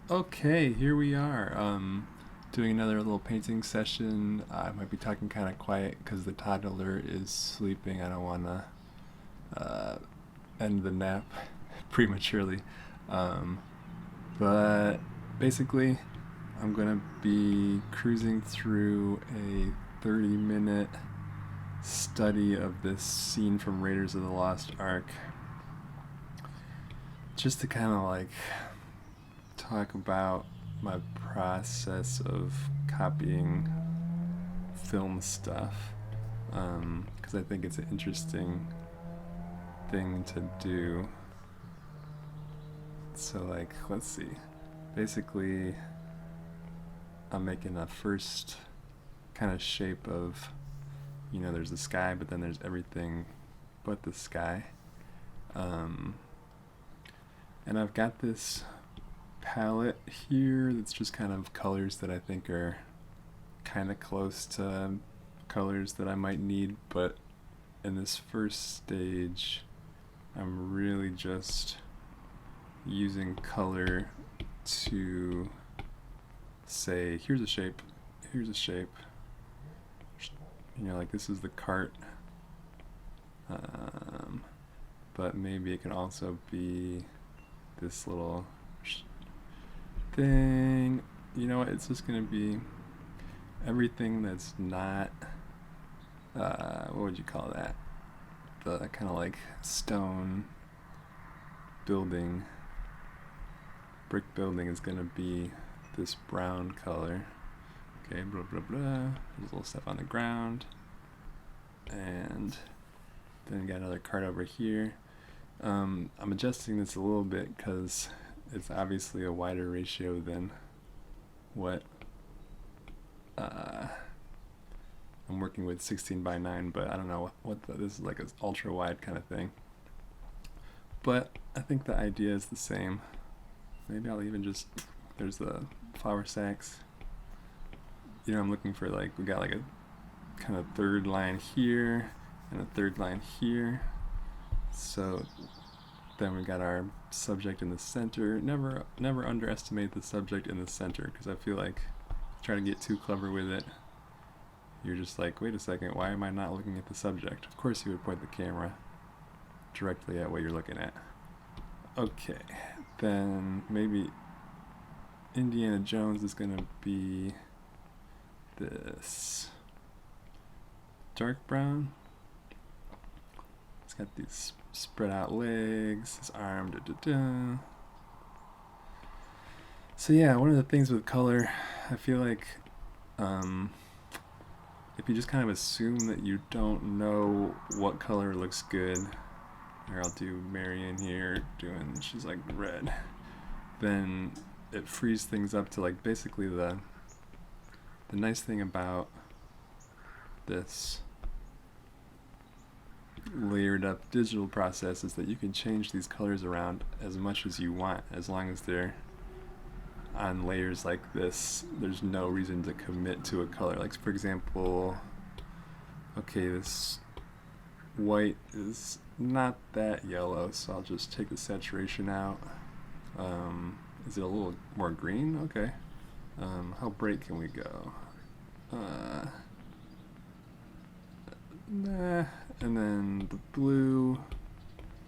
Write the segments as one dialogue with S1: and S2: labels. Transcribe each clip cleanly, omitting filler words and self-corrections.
S1: Okay, here we are. Doing another little painting session. I might be talking kind of quiet because the toddler is sleeping. I don't want to uh, end the nap prematurely. Um, but basically, I'm going to be cruising through a 30-minute study of this scene from Raiders of the Lost Ark just to kind of like talk about my process of copying film stuff because I think it's an interesting thing to do. So, like, let's see. Basically, I'm making a first kind of shape of, there's the sky, but then there's everything but the sky. Um, and I've got this palette here that's just kind of colors that I think are kind of close to colors that I might need, but in this first stage, I'm really just using color to say, here's a shape, here's a shape. Like this is the cart, but maybe it can also be this little thing. You know what? It's just gonna be everything that's not. What would you call that? The kind of like stone building, brick building is gonna be this brown color. Okay, blah blah blah. There's a little stuff on the ground, and then we got another card over here. I'm adjusting this a little bit because it's obviously a wider ratio than what I'm working with 16 by 9, but I don't know this is like an ultra wide kind of thing. But I think the idea is the same. Maybe I'll even just, there's the flour sacks. I'm looking for we got like a kind of third line here and a third line here. So then we got our subject in the center. Never underestimate the subject in the center, because I feel like try to get too clever with it, you're just like, wait a second, why am I not looking at the subject? Of course you would point the camera directly at what you're looking at. Okay, then maybe Indiana Jones is gonna be this dark brown. It's got these spread out legs, his arm, da da da. So yeah, one of the things with color, I feel like if you just kind of assume that you don't know what color looks good, or I'll do Marion here she's like red, then it frees things up to like basically the nice thing about this layered up digital process is that you can change these colors around as much as you want, as long as they're on layers like this. There's no reason to commit to a color. Like, for example, okay, this white is not that yellow, so I'll just take the saturation out. Is it a little more green? Okay. How bright can we go? Nah. And then the blue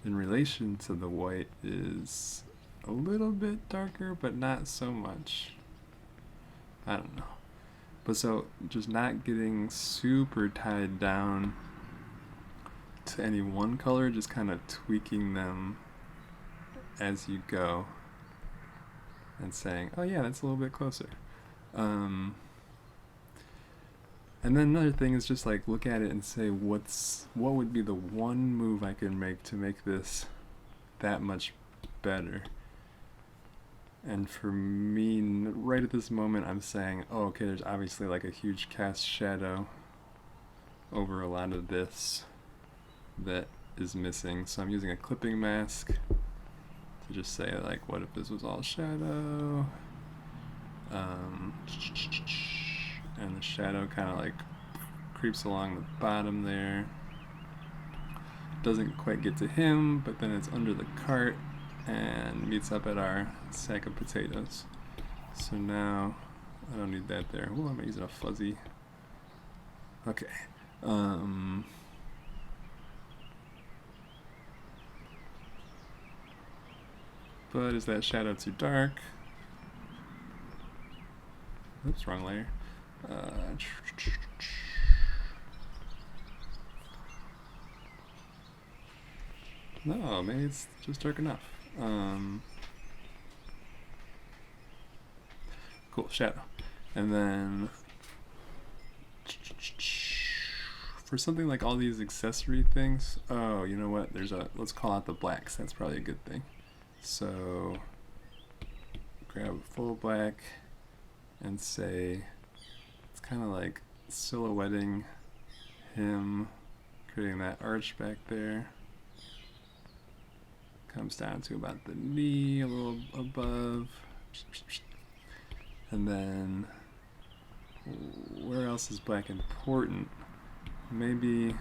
S1: in relation to the white is a little bit darker, but not so much. I don't know. But so just not getting super tied down to any one color, just kind of tweaking them as you go and saying, oh yeah, that's a little bit closer. And then another thing is just like look at it and say what would be the one move I can make to make this that much better. And for me, right at this moment, I'm saying, oh, okay, there's obviously like a huge cast shadow over a lot of this that is missing. So I'm using a clipping mask to just say, like, what if this was all shadow? And the shadow kind of like creeps along the bottom there. Doesn't quite get to him, but then it's under the cart and meets up at our sack of potatoes. So now I don't need that there. Oh, I'm using a fuzzy. Okay. But is that shadow too dark? Oops, wrong layer. No, maybe it's just dark enough. Cool, shadow. And then for something like all these accessory things, oh, you know what? Let's call out the blacks. That's probably a good thing. So grab a full black and say it's kind of like silhouetting him, creating that arch back there. Comes down to about the knee, a little above. And then where else is black important? Maybe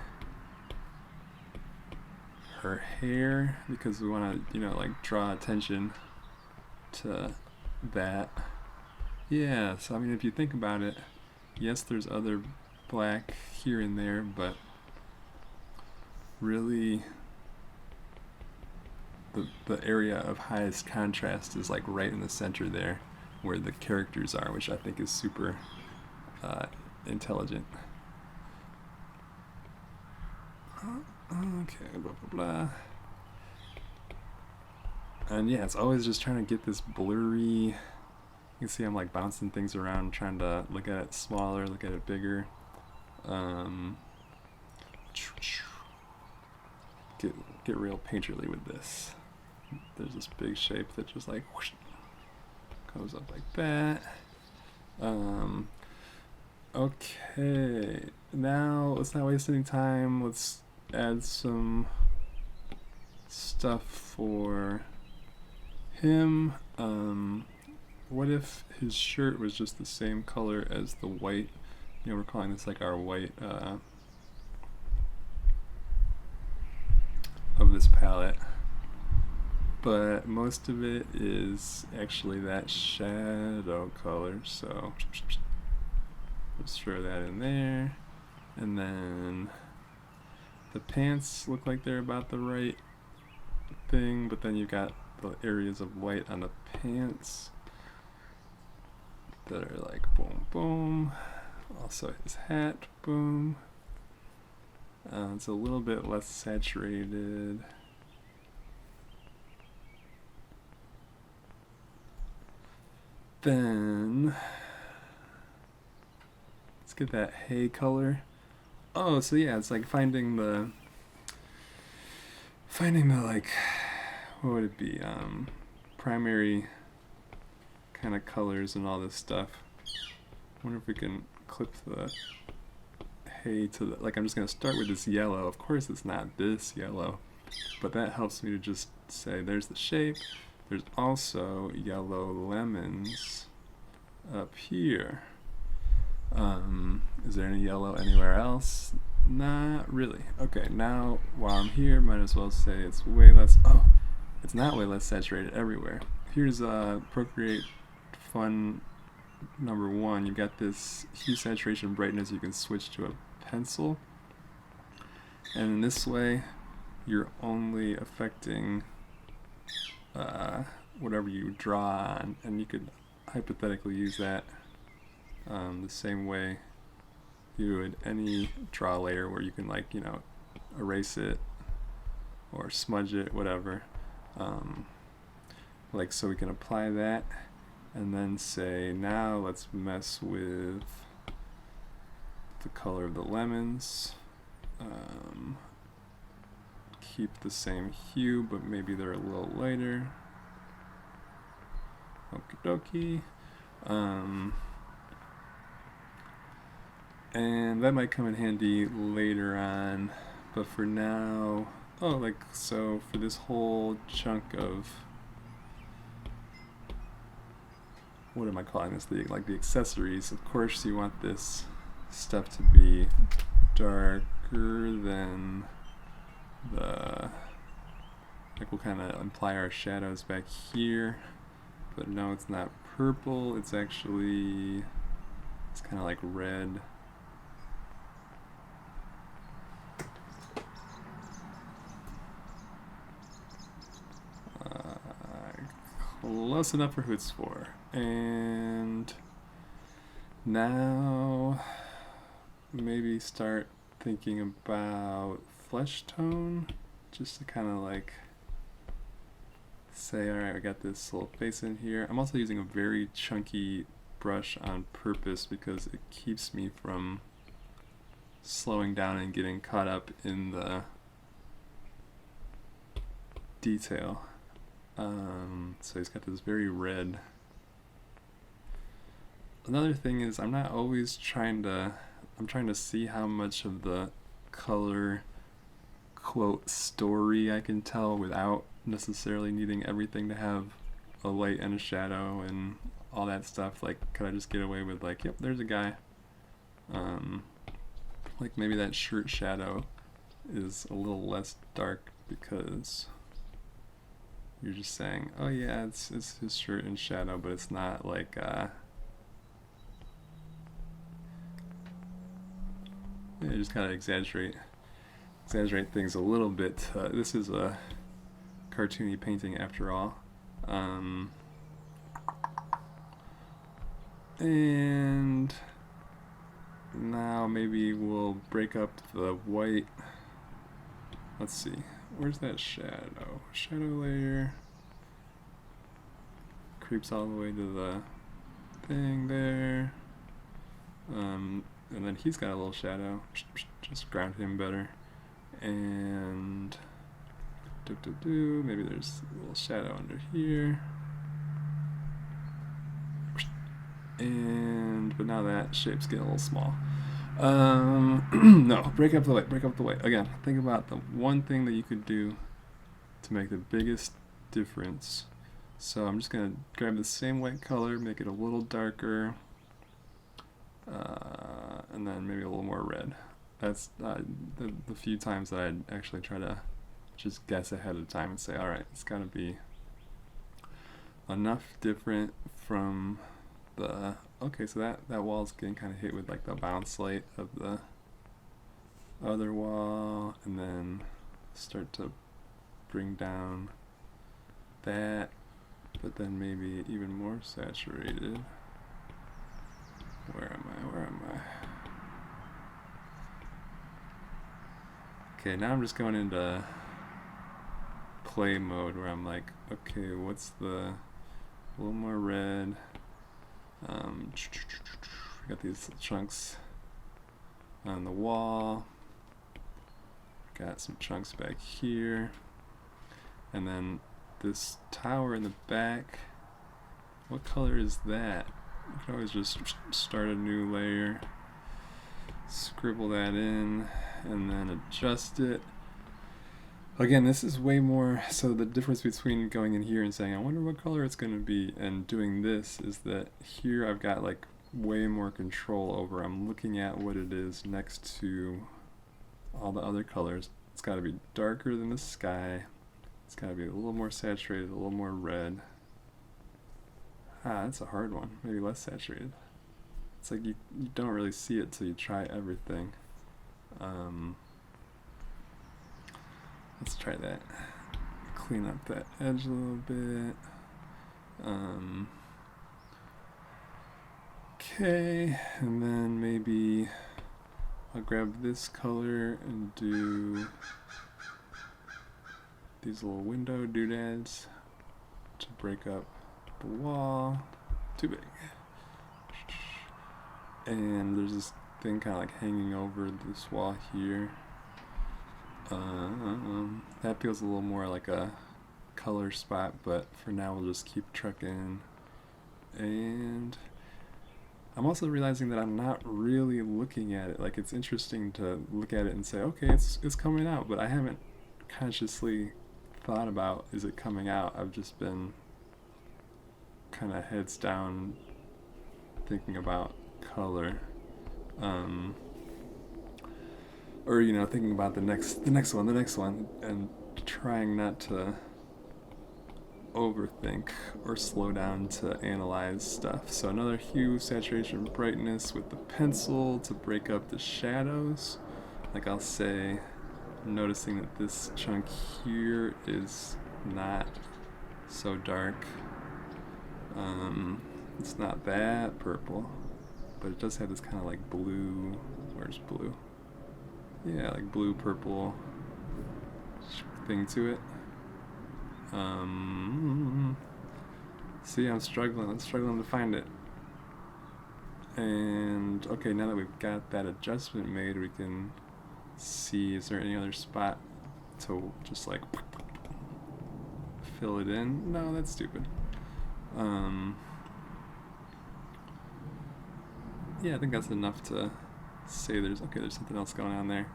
S1: her hair, because we want to, like draw attention to that. Yeah, so I mean, if you think about it, yes, there's other black here and there, but really the area of highest contrast is like right in the center there where the characters are, which I think is super intelligent. Okay, blah blah blah. And yeah, it's always just trying to get this blurry. You can see I'm like bouncing things around, trying to look at it smaller, look at it bigger. Get real painterly with this. There's this big shape that just like whoosh, goes up like that. Okay, now let's not waste any time. Let's add some stuff for him. What if his shirt was just the same color as the white? We're calling this like our white of this palette, but most of it is actually that shadow color, so let's throw that in there. And then the pants look like they're about the right thing, but then you've got the areas of white on the pants that are like boom boom. Also his hat, boom. It's a little bit less saturated. Then let's get that hay color. Oh, so yeah, it's like finding the like, what would it be? Primary kind of colors and all this stuff. I wonder if we can clip the hay to the, like, I'm just gonna start with this yellow. Of course it's not this yellow, but that helps me to just say there's the shape. There's also yellow lemons up here. Is there any yellow anywhere else? Not really. Okay, now while I'm here, might as well say it's way less. Oh, it's not way less saturated everywhere. Here's Procreate Fun number 1. You've got this hue, saturation, brightness. You can switch to a pencil, and in this way, you're only affecting whatever you draw on, and you could hypothetically use that the same way you would any draw layer, where you can, like, erase it or smudge it, whatever. Like, so we can apply that and then say, now let's mess with the color of the lemons. Keep the same hue, but maybe they're a little lighter. Okie dokie. And that might come in handy later on, but for now, so for this whole chunk of, what am I calling this? The accessories. Of course, you want this stuff to be darker than the, like, we'll kind of imply our shadows back here, but no, it's not purple, it's actually, it's kind of like red. Close enough for who it's for. And now maybe start thinking about flesh tone, just to kind of like say, all right, I got this little face in here. I'm also using a very chunky brush on purpose because it keeps me from slowing down and getting caught up in the detail. So he's got this very red. Another thing is I'm trying to see how much of the color quote story I can tell without necessarily needing everything to have a light and a shadow and all that stuff. Like, could I just get away with like, yep, there's a guy. Like maybe that shirt shadow is a little less dark because you're just saying, oh yeah, it's his shirt in shadow, but it's not like yeah, you just kind of exaggerate things a little bit. This is a cartoony painting after all. And now maybe we'll break up the white. Let's see, where's that shadow? Shadow layer creeps all the way to the thing there. And then he's got a little shadow, just ground him better. And maybe there's a little shadow under here. But now that shape's getting a little small. No, break up the white. Again, think about the one thing that you could do to make the biggest difference. So I'm just gonna grab the same white color, make it a little darker, and then maybe a little more red. That's the few times that I'd actually try to just guess ahead of time and say, all right, it's gotta be enough different from the, okay, so that wall's getting kind of hit with like the bounce light of the other wall, and then start to bring down that, but then maybe even more saturated. Where am I? Okay, now I'm just going into play mode where I'm like, okay, what's a little more red. Got these chunks on the wall. Got some chunks back here. And then this tower in the back. What color is that? You can always just start a new layer, scribble that in, and then adjust it. Again, this is way more, so the difference between going in here and saying, I wonder what color it's going to be, and doing this is that here I've got like way more control over. I'm looking at what it is next to all the other colors. It's got to be darker than the sky. It's got to be a little more saturated, a little more red. That's a hard one. Maybe less saturated. It's like you don't really see it till you try everything. Let's try that. Clean up that edge a little bit. Okay, and then maybe I'll grab this color and do these little window doodads to break up the wall. Too big. And there's this thing kind of like hanging over this wall here. That feels a little more like a color spot, but for now we'll just keep trucking. And I'm also realizing that I'm not really looking at it. Like, it's interesting to look at it and say, okay, it's coming out, but I haven't consciously thought about, is it coming out? I've just been kind of heads down thinking about color. Or, thinking about the next one, and trying not to overthink or slow down to analyze stuff. So another hue, saturation, brightness with the pencil to break up the shadows. Like I'll say, noticing that this chunk here is not so dark. It's not that purple, but it does have this kind of like blue, where's blue? Yeah, like blue purple thing to it. See, I'm struggling to find it. And okay, now that we've got that adjustment made, we can see, is there any other spot to just like fill it in? No, that's stupid. Yeah, I think that's enough to say there's something else going on there.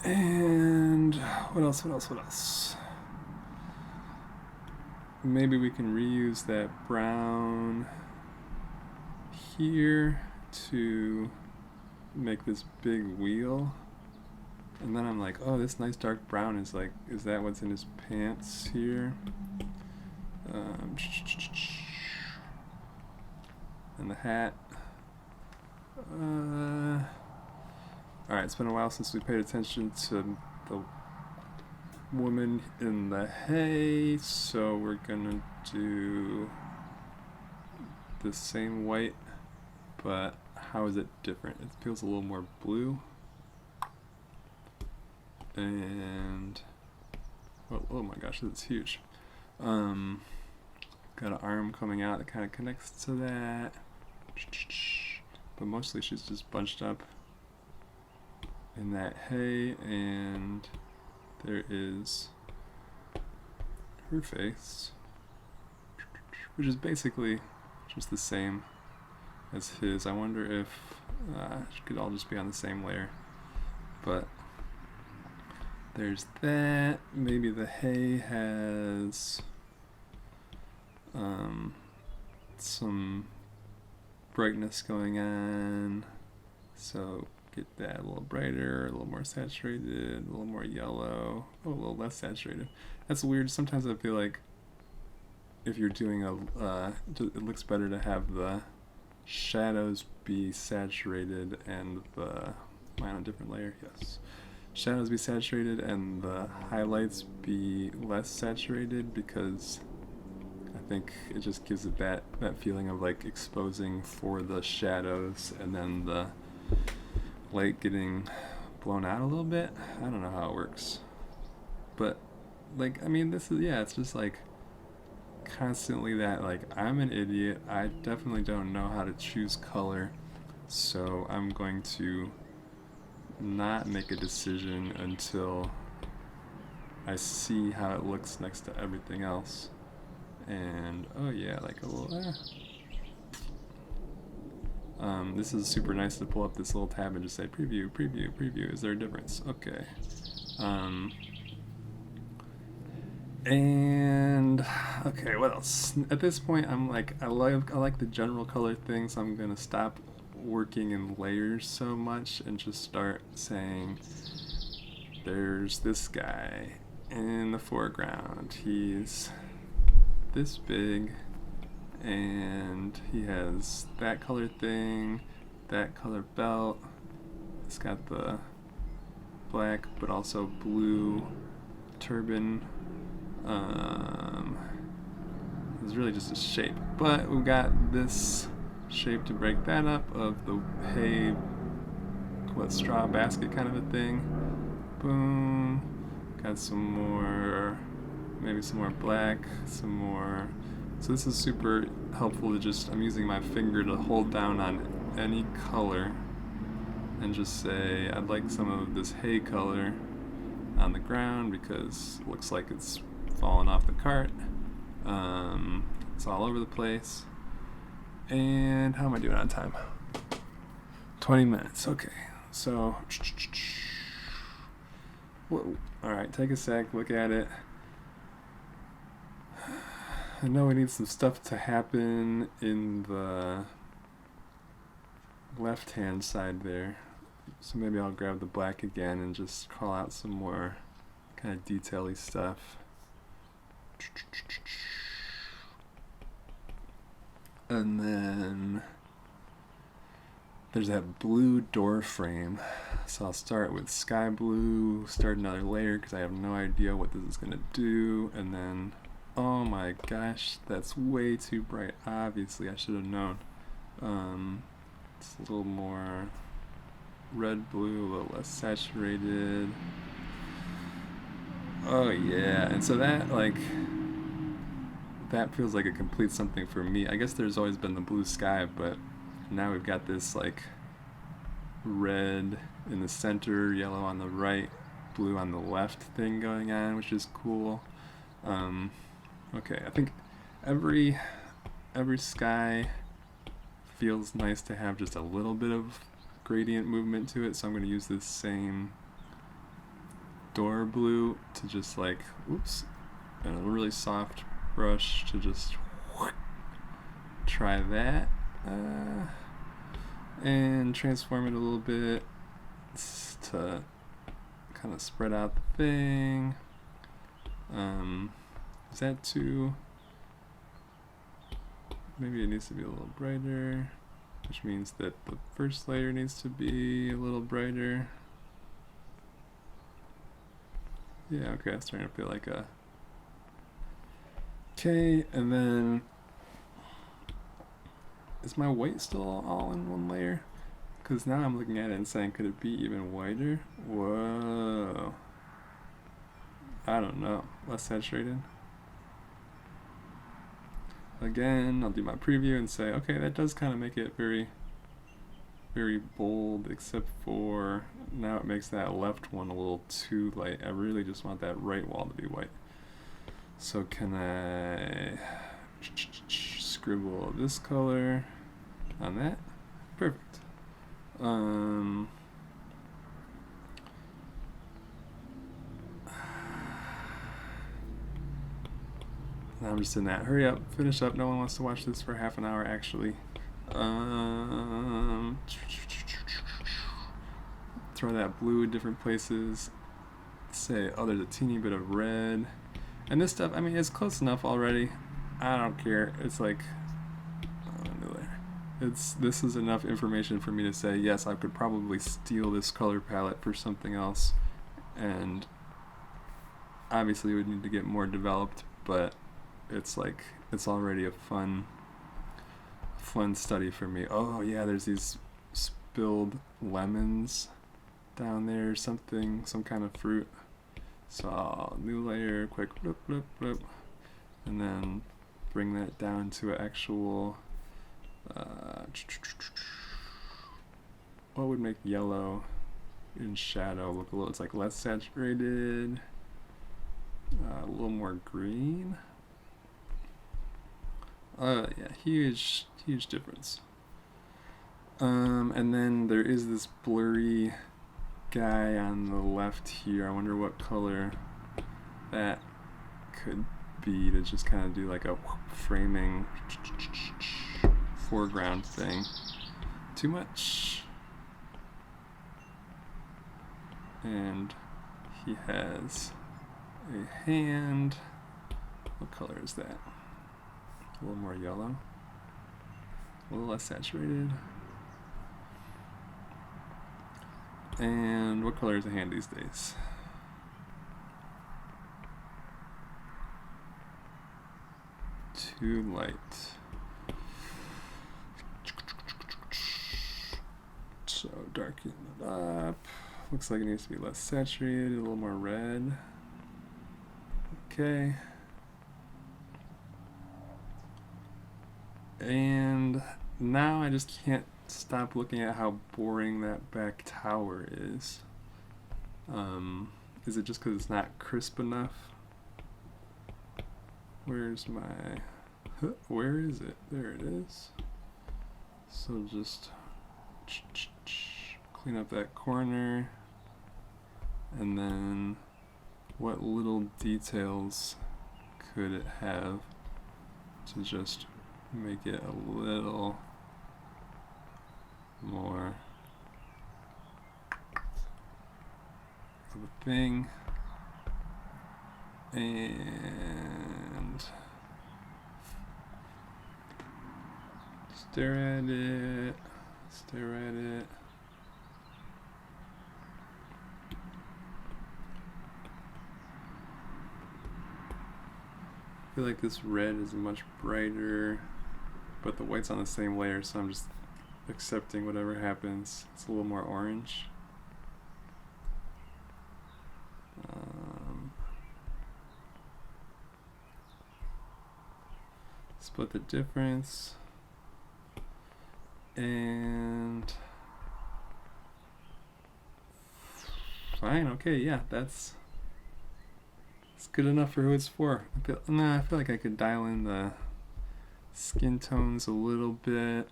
S1: And what else? Maybe we can reuse that brown here to make this big wheel. And then I'm like, oh, this nice dark brown is that what's in his pants here? And the hat. Alright, it's been a while since we paid attention to the woman in the hay, so we're gonna do the same white, but how is it different? It feels a little more blue. And oh my gosh, this is huge. Got an arm coming out that kind of connects to that, but mostly she's just bunched up in that hay, and there is her face, which is basically just the same as his. I wonder if it could all just be on the same layer, but there's that. Maybe the hay has some brightness going on, so get that a little brighter, a little more saturated, a little more yellow, a little less saturated. That's weird. Sometimes I feel like if you're doing it looks better to have the shadows be saturated and the, am I on a different layer? Yes. Shadows be saturated and the highlights be less saturated, because I think it just gives it that feeling of like exposing for the shadows and then the light getting blown out a little bit. I don't know how it works, but like, I mean, this is, yeah, it's just like constantly that, like, I'm an idiot. I definitely don't know how to choose color, so I'm going to not make a decision until I see how it looks next to everything else. And oh yeah, like a little this is super nice to pull up this little tab and just say preview, preview, preview. Is there a difference? Okay. And okay, what else? At this point, I'm like, I like the general color thing, so I'm gonna stop working in layers so much and just start saying, there's this guy in the foreground. He's this big, and he has that color thing, that color belt. It's got the black but also blue turban. It's really just a shape, but we've got this shape to break that up of the hay, what, straw basket kind of a thing. Boom. Got some more, maybe some more black, some more. So this is super helpful to just, I'm using my finger to hold down on any color and just say, I'd like some of this hay color on the ground because it looks like it's fallen off the cart. It's all over the place. And how am I doing on time? 20 minutes. Okay. So, alright, take a sec, look at it. I know we need some stuff to happen in the left-hand side there. So maybe I'll grab the black again and just call out some more kind of detail-y stuff. And then there's that blue door frame. So I'll start with sky blue, start another layer because I have no idea what this is going to do. And then, oh my gosh, that's way too bright. Obviously, I should have known. It's a little more red, blue, a little less saturated. Oh yeah, and so that, like, that feels like it completes something for me. I guess there's always been the blue sky, but now we've got this like red in the center, yellow on the right, blue on the left thing going on, which is cool. Okay, I think every sky feels nice to have just a little bit of gradient movement to it, so I'm going to use this same door blue to just like, oops, and a really soft brush to just try that and transform it a little bit to kind of spread out the thing. Is that too? Maybe it needs to be a little brighter, which means that the first layer needs to be a little brighter. Yeah, okay, it's starting to feel like a... Okay, and then... Is my white still all in one layer? Because now I'm looking at it and saying, could it be even whiter? Whoa. I don't know. Less saturated? Again, I'll do my preview and say, okay, that does kind of make it very, very bold, except for now it makes that left one a little too light. I really just want that right wall to be white. So can I scribble this color on that? Perfect. I'm just in that. Hurry up, finish up. No one wants to watch this for half an hour, actually. Throw that blue in different places. Say, oh, there's a teeny bit of red. And this stuff, I mean, it's close enough already. I don't care. It's like, this is enough information for me to say, yes, I could probably steal this color palette for something else. And obviously it would need to get more developed, but it's like, it's already a fun study for me. Oh yeah, there's these spilled lemons down there, some kind of fruit. So new layer, quick bloop bloop bloop, and then bring that down to an actual what would make yellow in shadow look a little, it's like less saturated, a little more green. Yeah, huge difference. And then there is this blurry guy on the left here. I wonder what color that could be to just kind of do like a framing foreground thing. Too much. And he has a hand. What color is that? A little more yellow. A little less saturated. And what color is the hand these days? Too light. So darken it up. Looks like it needs to be less saturated, a little more red. Okay. And now I just can't stop looking at how boring that back tower is. Is it just because it's not crisp enough? Where's my... Where is it? There it is. So just clean up that corner. And then what little details could it have to just make it a little more of a thing? and stare at it, stare at it. I feel like this red is much brighter, but the white's on the same layer, so I'm just accepting whatever happens. It's a little more orange. Split the difference, and fine. Okay, yeah, that's good enough for who it's for. I feel like I could dial in the skin tones a little bit.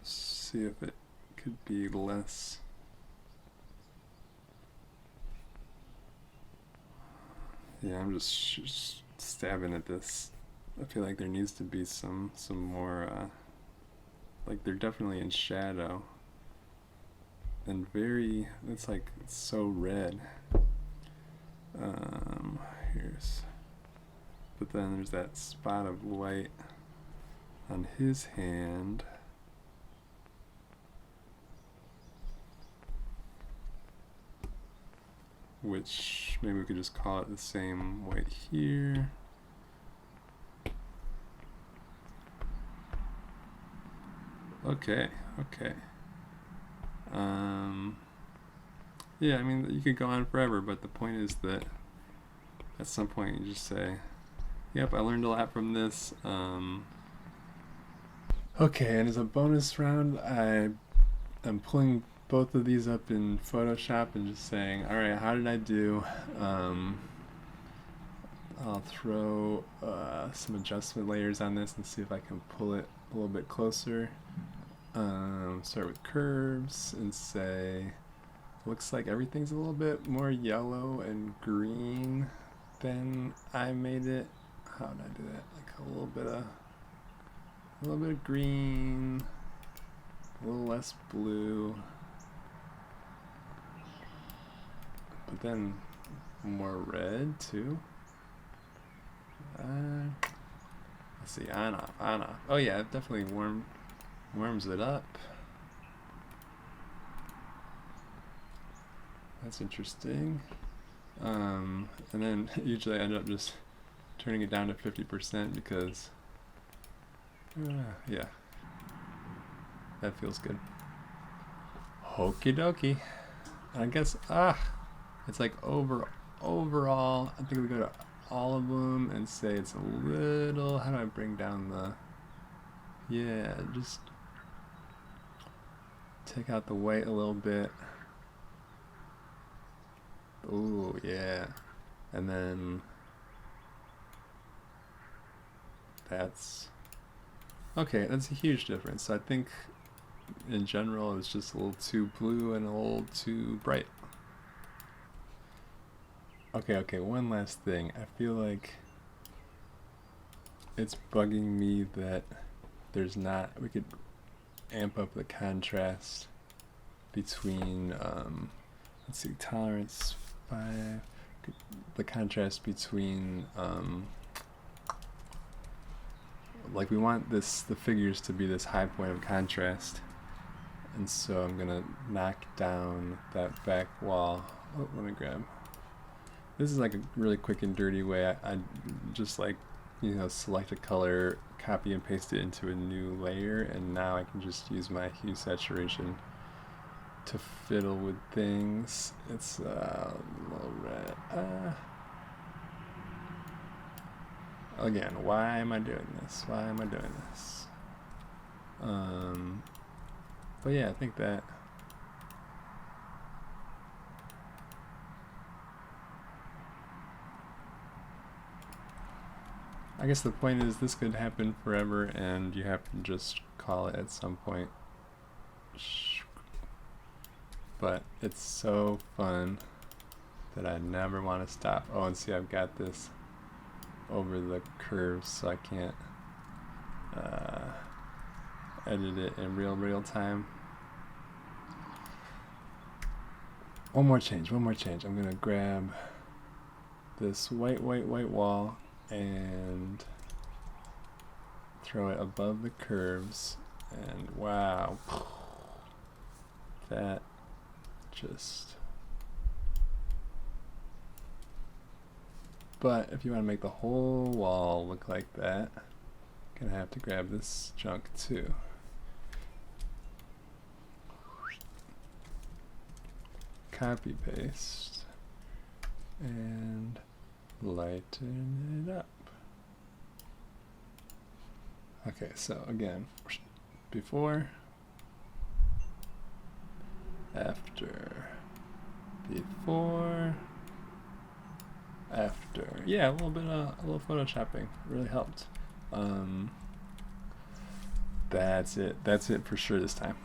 S1: See if it could be less. Yeah, I'm just stabbing at this. I feel like there needs to be some more, like they're definitely in shadow. And it's like, it's so red. But then there's that spot of white on his hand. Which maybe we could just call it the same white here. Okay. Yeah, I mean, you could go on forever, but the point is that at some point you just say, yep, I learned a lot from this. Okay, and as a bonus round, I'm pulling both of these up in Photoshop and just saying, alright, how did I do? I'll throw some adjustment layers on this and see if I can pull it a little bit closer. Start with curves and say, looks like everything's a little bit more yellow and green than I made it. How did I do that? Like a little bit of green, a little less blue, but then more red too. Let's see, on off. Oh yeah, it definitely warms it up. That's interesting. And then usually I end up just turning it down to 50% because, yeah, that feels good. Okie dokie. I guess, it's like overall, I think we go to all of them and say it's a little, how do I bring down just take out the white a little bit. Ooh, yeah. And then that's okay, that's a huge difference. I think in general it's just a little too blue and a little too bright. Okay, one last thing. I feel like it's bugging me that we could amp up the contrast between, let's see, tolerance 5, the contrast between, like we want the figures to be this high point of contrast, and so I'm gonna knock down that back wall. Oh, let me grab. This is like a really quick and dirty way. I just like, select a color, copy and paste it into a new layer, and now I can just use my hue saturation to fiddle with things. It's a little red. Again, why am I doing this? But yeah, I think that I guess the point is this could happen forever and you have to just call it at some point. But it's so fun that I never want to stop. Oh, and see, I've got this over the curves, so I can't edit it in real time. One more change. I'm gonna grab this white wall and throw it above the curves, and wow, that just... But if you want to make the whole wall look like that, you're gonna have to grab this chunk too. Copy paste and lighten it up. Okay, so again, before, after, before, after. Yeah, a little photoshopping really helped. That's it for sure this time.